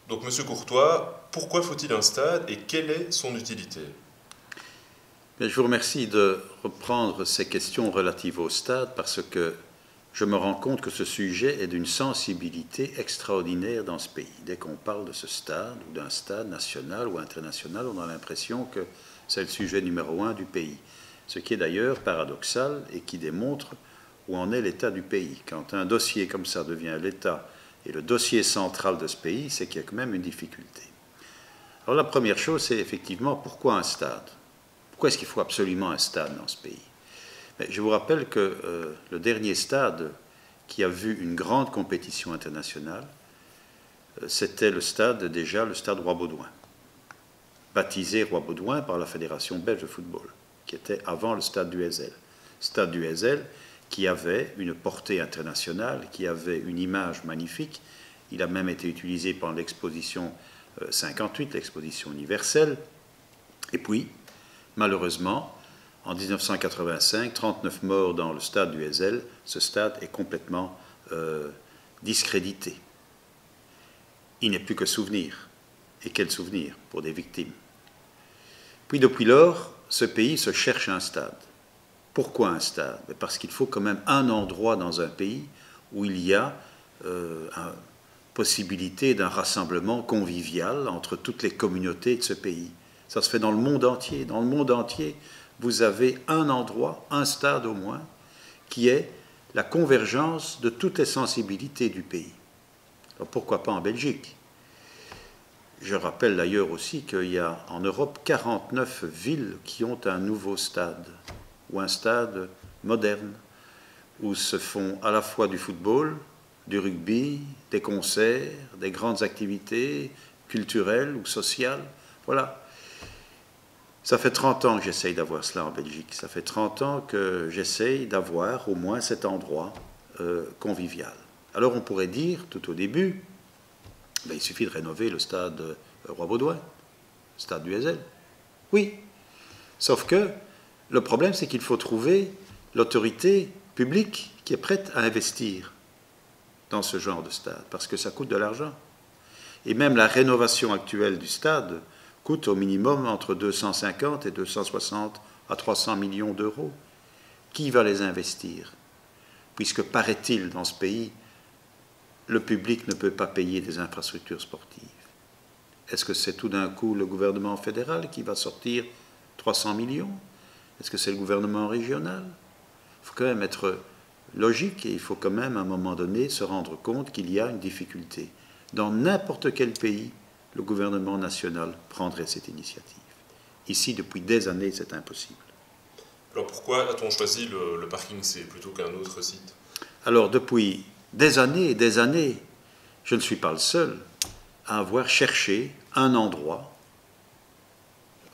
Donc, Monsieur Courtois, pourquoi faut-il un stade et quelle est son utilité? Je vous remercie de reprendre ces questions relatives au stade parce que je me rends compte que ce sujet est d'une sensibilité extraordinaire dans ce pays. Dès qu'on parle de ce stade ou d'un stade national ou international, on a l'impression que c'est le sujet numéro un du pays. Ce qui est d'ailleurs paradoxal et qui démontre où en est l'état du pays. Quand un dossier comme ça devient l'état et le dossier central de ce pays, c'est qu'il y a quand même une difficulté. Alors la première chose, c'est effectivement pourquoi un stade? Pourquoi est-ce qu'il faut absolument un stade dans ce pays? Je vous rappelle que le dernier stade qui a vu une grande compétition internationale, c'était le stade Roi-Baudouin, baptisé Roi-Baudouin par la Fédération belge de football, qui était avant le stade du Heysel. Stade du Heysel qui avait une portée internationale, qui avait une image magnifique. Il a même été utilisé pendant l'exposition 58, l'exposition universelle. Et puis, malheureusement, en 1985, 39 morts dans le stade du Heysel, ce stade est complètement discrédité. Il n'est plus que souvenir. Et quel souvenir pour des victimes. Puis depuis lors, ce pays se cherche un stade. Pourquoi un stade? Parce qu'il faut quand même un endroit dans un pays où il y a possibilité d'un rassemblement convivial entre toutes les communautés de ce pays. Ça se fait dans le monde entier. Dans le monde entier, vous avez un endroit, un stade au moins, qui est la convergence de toutes les sensibilités du pays. Alors pourquoi pas en Belgique? Je rappelle d'ailleurs aussi qu'il y a en Europe 49 villes qui ont un nouveau stade, ou un stade moderne, où se font à la fois du football, du rugby, des concerts, des grandes activités culturelles ou sociales. Voilà. Ça fait 30 ans que j'essaye d'avoir cela en Belgique. Ça fait 30 ans que j'essaye d'avoir au moins cet endroit convivial. Alors on pourrait dire, tout au début, il suffit de rénover le stade Roi-Baudouin, le stade du Heysel. Oui, sauf que le problème, c'est qu'il faut trouver l'autorité publique qui est prête à investir dans ce genre de stade, parce que ça coûte de l'argent. Et même la rénovation actuelle du stade coûte au minimum entre 250 et 260 à 300 millions d'euros. Qui va les investir? Puisque, paraît-il, dans ce pays, le public ne peut pas payer des infrastructures sportives. Est-ce que c'est tout d'un coup le gouvernement fédéral qui va sortir 300 millions? Est-ce que c'est le gouvernement régional? Il faut quand même être logique et il faut quand même, à un moment donné, se rendre compte qu'il y a une difficulté. Dans n'importe quel pays, le gouvernement national prendrait cette initiative. Ici, depuis des années, c'est impossible. Alors pourquoi a-t-on choisi le parking C plutôt qu'un autre site? Alors, depuis des années et des années, je ne suis pas le seul à avoir cherché un endroit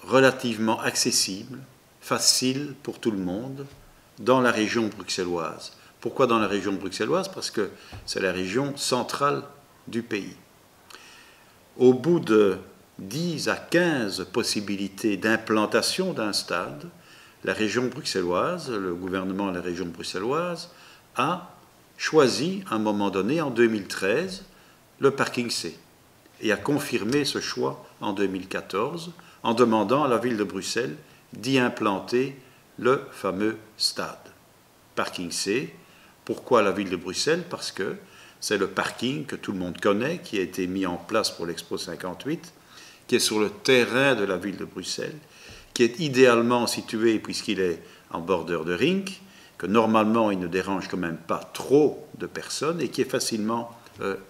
relativement accessible, facile pour tout le monde, dans la région bruxelloise. Pourquoi dans la région bruxelloise? Parce que c'est la région centrale du pays. Au bout de 10 à 15 possibilités d'implantation d'un stade, la région bruxelloise, le gouvernement de la région bruxelloise, a choisi à un moment donné, en 2013, le parking C et a confirmé ce choix en 2014 en demandant à la ville de Bruxelles d'y implanter le fameux stade. Parking C. Pourquoi la ville de Bruxelles? Parce que c'est le parking que tout le monde connaît, qui a été mis en place pour l'Expo 58, qui est sur le terrain de la ville de Bruxelles, qui est idéalement situé, puisqu'il est en bordure de Rink, que normalement il ne dérange quand même pas trop de personnes et qui est facilement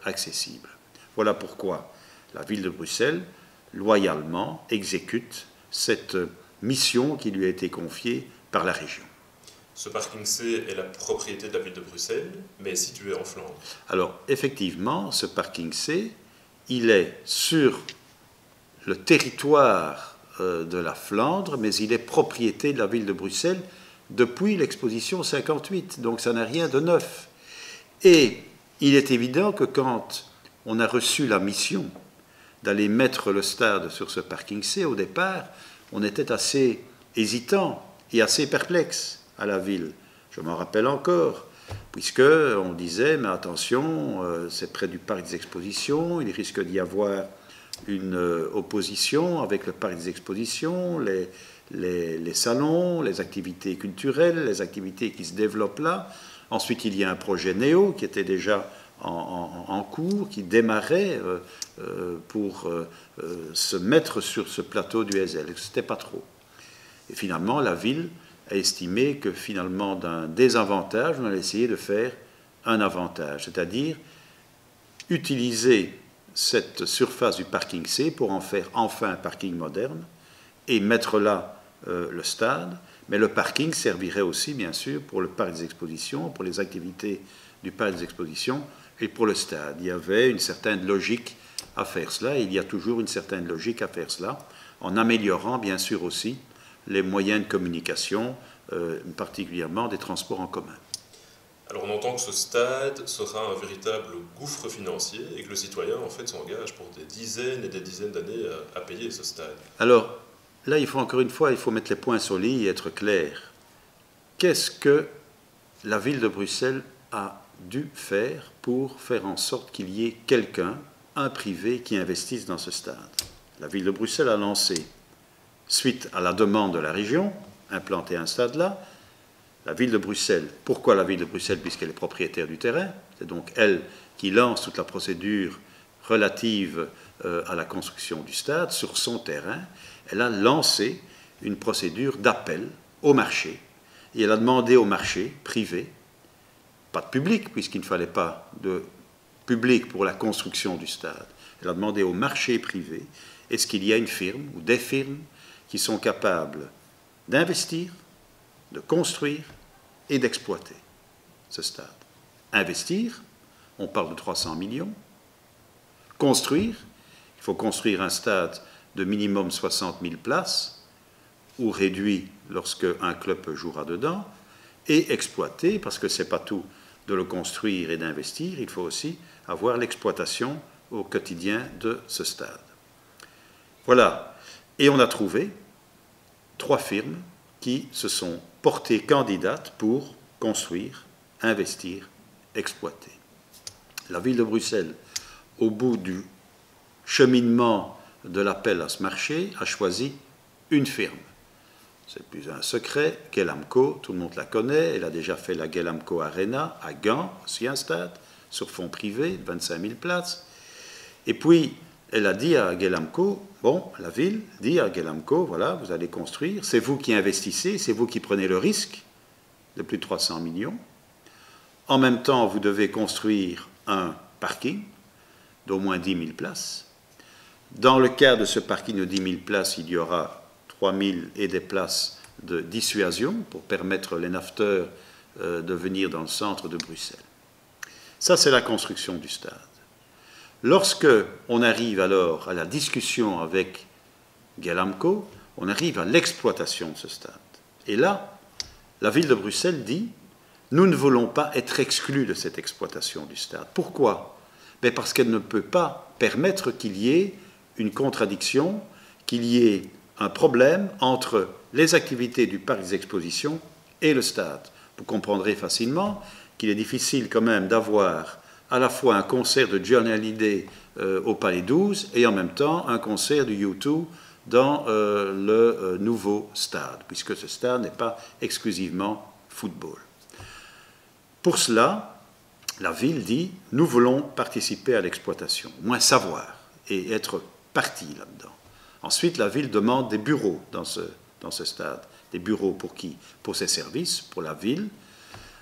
accessible. Voilà pourquoi la ville de Bruxelles, loyalement, exécute cette mission qui lui a été confiée par la région. Ce parking C est la propriété de la ville de Bruxelles, mais est situé en Flandre. Alors, effectivement, ce parking C, il est sur le territoire de la Flandre, mais il est propriété de la ville de Bruxelles depuis l'exposition 58, donc ça n'a rien de neuf. Et il est évident que quand on a reçu la mission d'aller mettre le stade sur ce parking C, au départ, on était assez hésitant et assez perplexe à la ville. Je m'en rappelle encore, puisque on disait, mais attention, c'est près du parc des expositions, il risque d'y avoir une opposition avec le parc des expositions, les salons, les activités culturelles, les activités qui se développent là. Ensuite, il y a un projet NEO qui était déjà en cours, qui démarrait pour se mettre sur ce plateau du Heysel. Ce n'était pas trop. Et finalement, la ville a estimé que finalement, d'un désavantage, on allait essayer de faire un avantage, c'est-à-dire utiliser cette surface du parking C pour en faire enfin un parking moderne et mettre là le stade. Mais le parking servirait aussi, bien sûr, pour le parc des expositions, pour les activités du parc des expositions et pour le stade. Il y avait une certaine logique à faire cela, et il y a toujours une certaine logique à faire cela, en améliorant, bien sûr, aussi les moyens de communication, particulièrement des transports en commun. Alors on entend que ce stade sera un véritable gouffre financier et que le citoyen en fait s'engage pour des dizaines et des dizaines d'années à payer ce stade. Alors là, il faut encore une fois, il faut mettre les points sur les i et être clair. Qu'est-ce que la ville de Bruxelles a dû faire pour faire en sorte qu'il y ait quelqu'un, un privé, qui investisse dans ce stade? La ville de Bruxelles a lancé, suite à la demande de la région, implanter un stade là. La ville de Bruxelles, pourquoi la ville de Bruxelles? Puisqu'elle est propriétaire du terrain. C'est donc elle qui lance toute la procédure relative à la construction du stade sur son terrain. Elle a lancé une procédure d'appel au marché. Et elle a demandé au marché privé, pas de public, puisqu'il ne fallait pas de public pour la construction du stade. Elle a demandé au marché privé, est-ce qu'il y a une firme ou des firmes qui sont capables d'investir, de construire et d'exploiter ce stade. Investir, on parle de 300 millions. Construire, il faut construire un stade de minimum 60 000 places, ou réduit lorsque un club jouera dedans, et exploiter, parce que ce n'est pas tout de le construire et d'investir, il faut aussi avoir l'exploitation au quotidien de ce stade. Voilà. Et on a trouvé 3 firmes qui se sont portées candidates pour construire, investir, exploiter. La ville de Bruxelles, au bout du cheminement de l'appel à ce marché, a choisi une firme. C'est plus un secret, Gellamco, tout le monde la connaît, elle a déjà fait la Gellamco Arena à Gand, aussi un stade, sur fonds privés, 25 000 places. Et puis, elle a dit à Gellamco, bon, la ville dit à Gellamco, voilà, vous allez construire, c'est vous qui investissez, c'est vous qui prenez le risque de plus de 300 millions. En même temps, vous devez construire un parking d'au moins 10 000 places. Dans le cas de ce parking de 10 000 places, il y aura 3 000 et des places de dissuasion pour permettre les nafteurs de venir dans le centre de Bruxelles. Ça, c'est la construction du stade. Lorsque on arrive alors à la discussion avec Gellamco, on arrive à l'exploitation de ce stade. Et là, la ville de Bruxelles dit, nous ne voulons pas être exclus de cette exploitation du stade. Pourquoi? Mais parce qu'elle ne peut pas permettre qu'il y ait une contradiction, qu'il y ait un problème entre les activités du parc des expositions et le stade. Vous comprendrez facilement qu'il est difficile quand même d'avoir à la fois un concert de Johnny Hallyday au Palais 12 et en même temps un concert du U2 dans le nouveau stade, puisque ce stade n'est pas exclusivement football. Pour cela, la ville dit, nous voulons participer à l'exploitation, au moins savoir et être partie là-dedans. Ensuite, la ville demande des bureaux dans ce stade. Des bureaux pour qui? Pour ses services, pour la ville.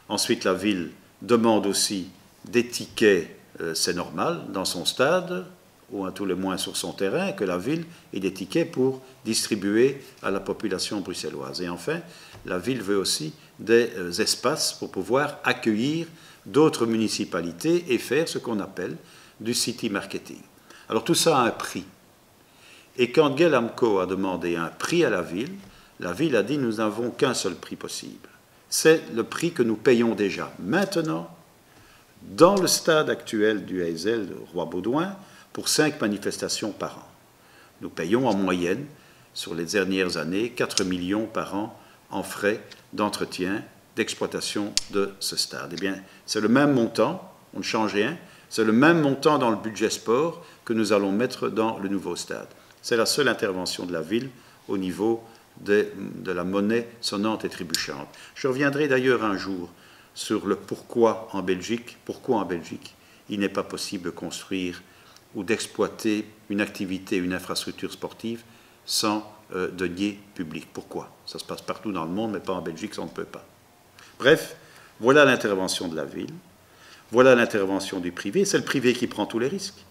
Ensuite, la ville demande aussi des tickets, c'est normal, dans son stade, ou à tout le moins sur son terrain, que la ville ait des tickets pour distribuer à la population bruxelloise. Et enfin, la ville veut aussi des espaces pour pouvoir accueillir d'autres municipalités et faire ce qu'on appelle du city marketing. Alors tout ça a un prix. Et quand Gellamco a demandé un prix à la ville a dit nous n'avons qu'un seul prix possible. C'est le prix que nous payons déjà. Maintenant, dans le stade actuel du Heysel de Roi-Baudouin, pour 5 manifestations par an. Nous payons en moyenne, sur les dernières années, 4 millions par an en frais d'entretien d'exploitation de ce stade. Eh bien, c'est le même montant, on ne change rien, c'est le même montant dans le budget sport que nous allons mettre dans le nouveau stade. C'est la seule intervention de la ville au niveau de la monnaie sonnante et trébuchante. Je reviendrai d'ailleurs un jour sur le pourquoi en Belgique il n'est pas possible de construire ou d'exploiter une activité, une infrastructure sportive sans deniers publics. Pourquoi? Ça se passe partout dans le monde, mais pas en Belgique, ça on ne peut pas. Bref, voilà l'intervention de la ville, voilà l'intervention du privé. C'est le privé qui prend tous les risques.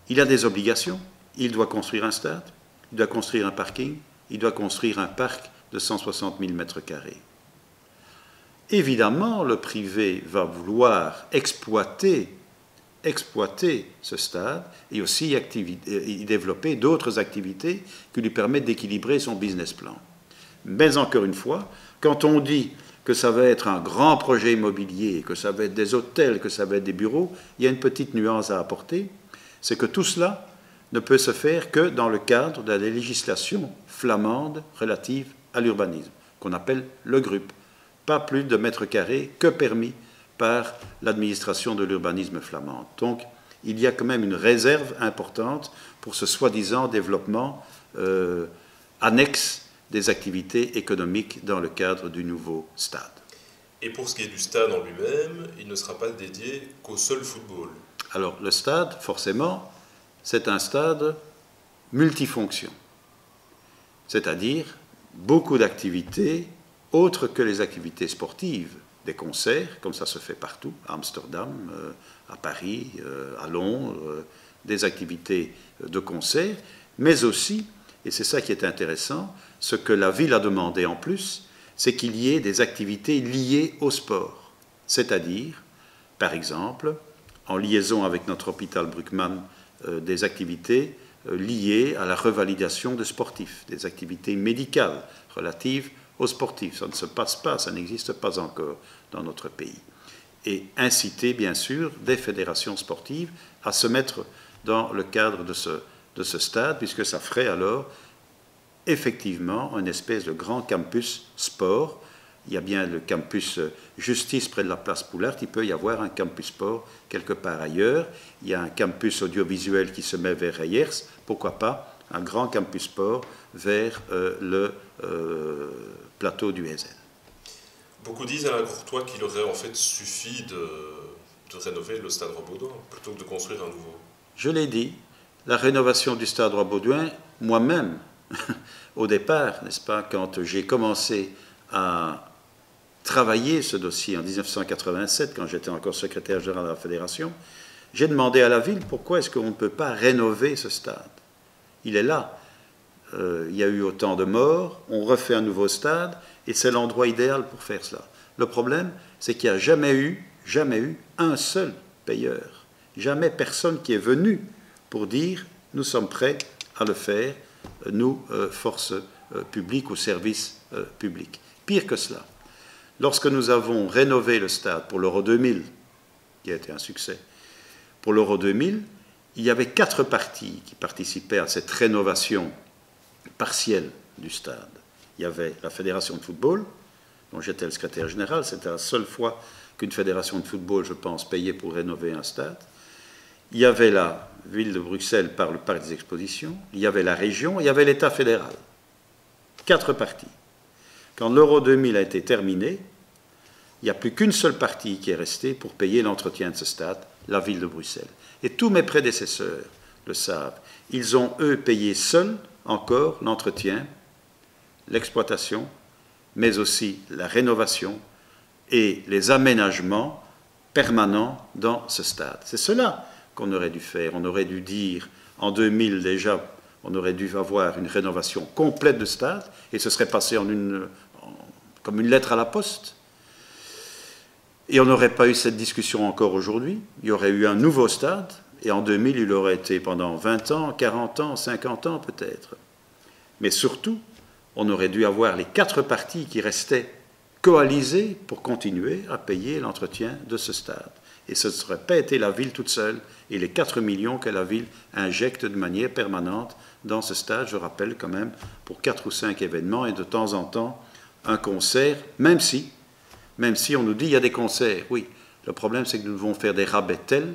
Il a des obligations, il doit construire un stade, il doit construire un parking, il doit construire un parc de 160 000 m². Évidemment, le privé va vouloir exploiter ce stade et aussi y développer d'autres activités qui lui permettent d'équilibrer son business plan. Mais encore une fois, quand on dit que ça va être un grand projet immobilier, que ça va être des hôtels, que ça va être des bureaux, il y a une petite nuance à apporter, c'est que tout cela ne peut se faire que dans le cadre de la législation flamande relative à l'urbanisme, qu'on appelle le GRUP. Pas plus de mètres carrés que permis par l'administration de l'urbanisme flamande. Donc, il y a quand même une réserve importante pour ce soi-disant développement annexe des activités économiques dans le cadre du nouveau stade. Et pour ce qui est du stade en lui-même, il ne sera pas dédié qu'au seul football. Alors, le stade, forcément, c'est un stade multifonction, c'est-à-dire beaucoup d'activités autres que les activités sportives, des concerts, comme ça se fait partout, à Amsterdam, à Paris, à Londres, des activités de concert, mais aussi, et c'est ça qui est intéressant, ce que la ville a demandé en plus, c'est qu'il y ait des activités liées au sport, c'est-à-dire, par exemple, en liaison avec notre hôpital Bruckmann, des activités liées à la revalidation de sportifs, des activités médicales relatives aux sportifs. Ça ne se passe pas, ça n'existe pas encore dans notre pays. Et inciter, bien sûr, des fédérations sportives à se mettre dans le cadre de ce stade, puisque ça ferait alors effectivement une espèce de grand campus sport. Il y a bien le campus justice près de la place Poulart, il peut y avoir un campus sport quelque part ailleurs. Il y a un campus audiovisuel qui se met vers Reyers, pourquoi pas un grand campus sport vers le plateau du Heysel. Beaucoup disent à la Courtois qu'il aurait en fait suffi de rénover le stade Roi-Baudouin plutôt que de construire un nouveau. Je l'ai dit, la rénovation du stade Roi-Baudouin, moi-même, au départ, n'est-ce pas, quand j'ai commencé à travailler ce dossier en 1987, quand j'étais encore secrétaire général de la Fédération, j'ai demandé à la ville pourquoi est-ce qu'on ne peut pas rénover ce stade. Il est là. Il y a eu autant de morts, on refait un nouveau stade, et c'est l'endroit idéal pour faire cela. Le problème, c'est qu'il n'y a jamais eu un seul payeur, jamais personne qui est venu pour dire « nous sommes prêts à le faire, nous, forces publiques ou services publics ». Pire que cela, lorsque nous avons rénové le stade pour l'Euro 2000, qui a été un succès, pour l'Euro 2000, il y avait 4 parties qui participaient à cette rénovation partielle du stade. Il y avait la fédération de football, dont j'étais le secrétaire général, c'était la seule fois qu'une fédération de football, je pense, payait pour rénover un stade. Il y avait la ville de Bruxelles par le parc des expositions, il y avait la région, il y avait l'État fédéral. 4 parties. Quand l'Euro 2000 a été terminé, il n'y a plus qu'une seule partie qui est restée pour payer l'entretien de ce stade, la ville de Bruxelles. Et tous mes prédécesseurs le savent. Ils ont, eux, payé seuls encore l'entretien, l'exploitation, mais aussi la rénovation et les aménagements permanents dans ce stade. C'est cela qu'on aurait dû faire. On aurait dû dire, en 2000 déjà, on aurait dû avoir une rénovation complète de stade, et ce serait passé comme une lettre à la poste. Et on n'aurait pas eu cette discussion encore aujourd'hui. Il y aurait eu un nouveau stade, et en 2000, il aurait été pendant 20 ans, 40 ans, 50 ans peut-être. Mais surtout, on aurait dû avoir les 4 parties qui restaient coalisées pour continuer à payer l'entretien de ce stade. Et ce ne serait pas été la ville toute seule, et les 4 millions que la ville injecte de manière permanente dans ce stade, je rappelle quand même, pour 4 ou 5 événements, et de temps en temps, un concert, même si Même si on nous dit il y a des concerts, oui. Le problème, c'est que nous devons faire des rabais tels,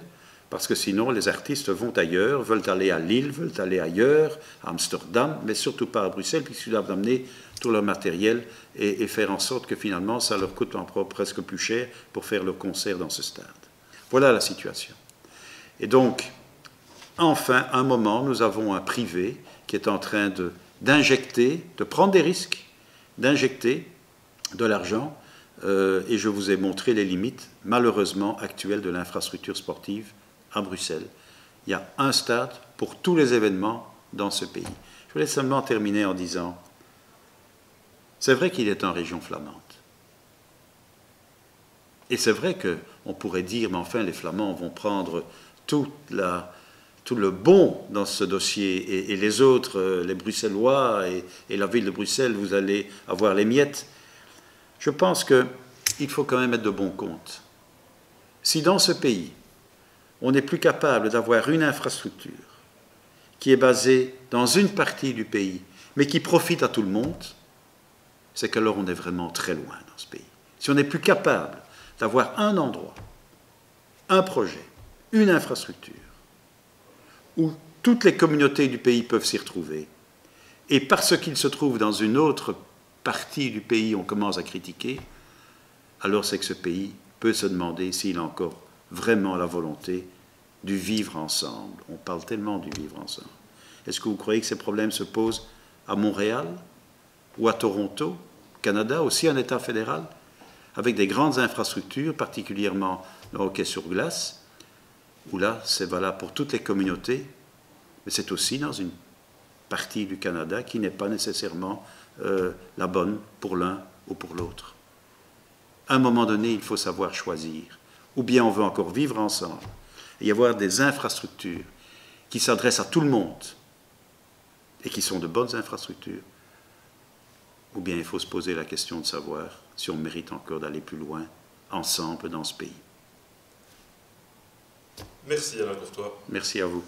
parce que sinon les artistes vont ailleurs, veulent aller à Lille, veulent aller ailleurs, à Amsterdam, mais surtout pas à Bruxelles, puisqu'ils doivent amener tout leur matériel et faire en sorte que finalement ça leur coûte presque plus cher pour faire le concert dans ce stade. Voilà la situation. Et donc, enfin, à un moment, nous avons un privé qui est en train d'injecter, de prendre des risques, d'injecter de l'argent, et je vous ai montré les limites, malheureusement, actuelles de l'infrastructure sportive à Bruxelles. Il y a un stade pour tous les événements dans ce pays. Je voulais seulement terminer en disant, c'est vrai qu'il est en région flamande. Et c'est vrai qu'on pourrait dire, mais enfin, les Flamands vont prendre tout le bon dans ce dossier, et les autres, les Bruxellois et la ville de Bruxelles, vous allez avoir les miettes. Je pense qu'il faut quand même être de bon compte. Si dans ce pays, on n'est plus capable d'avoir une infrastructure qui est basée dans une partie du pays, mais qui profite à tout le monde, c'est qu'alors on est vraiment très loin dans ce pays. Si on n'est plus capable d'avoir un endroit, un projet, une infrastructure, où toutes les communautés du pays peuvent s'y retrouver, et parce qu'il se trouve dans une autre partie du pays, on commence à critiquer, alors c'est que ce pays peut se demander s'il a encore vraiment la volonté du vivre ensemble. On parle tellement du vivre ensemble. Est-ce que vous croyez que ces problèmes se posent à Montréal ou à Toronto, Canada, aussi un État fédéral, avec des grandes infrastructures, particulièrement le hockey sur glace, où là, c'est valable pour toutes les communautés, mais c'est aussi dans une partie du Canada qui n'est pas nécessairement la bonne pour l'un ou pour l'autre. À un moment donné, il faut savoir choisir. Ou bien on veut encore vivre ensemble et y avoir des infrastructures qui s'adressent à tout le monde et qui sont de bonnes infrastructures, ou bien il faut se poser la question de savoir si on mérite encore d'aller plus loin ensemble dans ce pays. Merci Alain Courtois. Merci à vous.